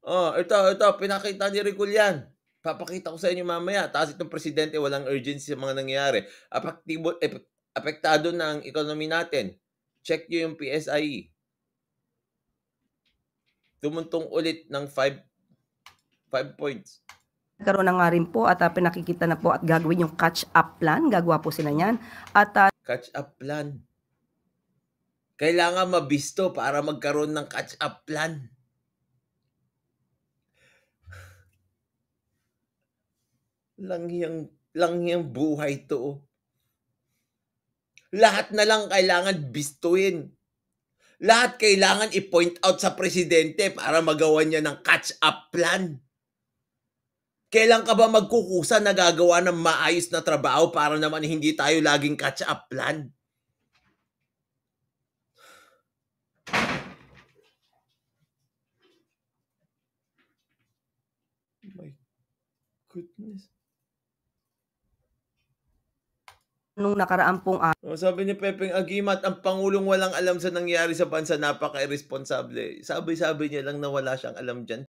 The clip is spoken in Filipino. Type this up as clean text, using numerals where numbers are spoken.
Oh, ito pinakita ni Recol yan. Papakita ko sa inyo mamaya. Ta's itong presidente walang urgency sa mga nangyayari. Apektado na ang economy natin. Check niyo yung PSIE. Tumuntong ulit ng 5 points. Nagkaroon na nga rin po at pinakikita na po at gagawin yung catch-up plan. Gagawa po sila niyan. At Catch-up plan. Kailangan mabisto para magkaroon ng catch-up plan. Langhiyang buhay to. Lahat na lang kailangan bistuin. Lahat kailangan i-point out sa presidente para magawa niya ng catch-up plan. Kailan ka ba magkukusa na gagawa ng maayos na trabaho para naman hindi tayo laging catch-up plan? My goodness. nung nakaraan pong Sabi ni Pepeng Aguimat, ang Pangulong walang alam sa nangyari sa bansa, napaka-irresponsable. Sabi-sabi niya lang na wala siyang alam dyan.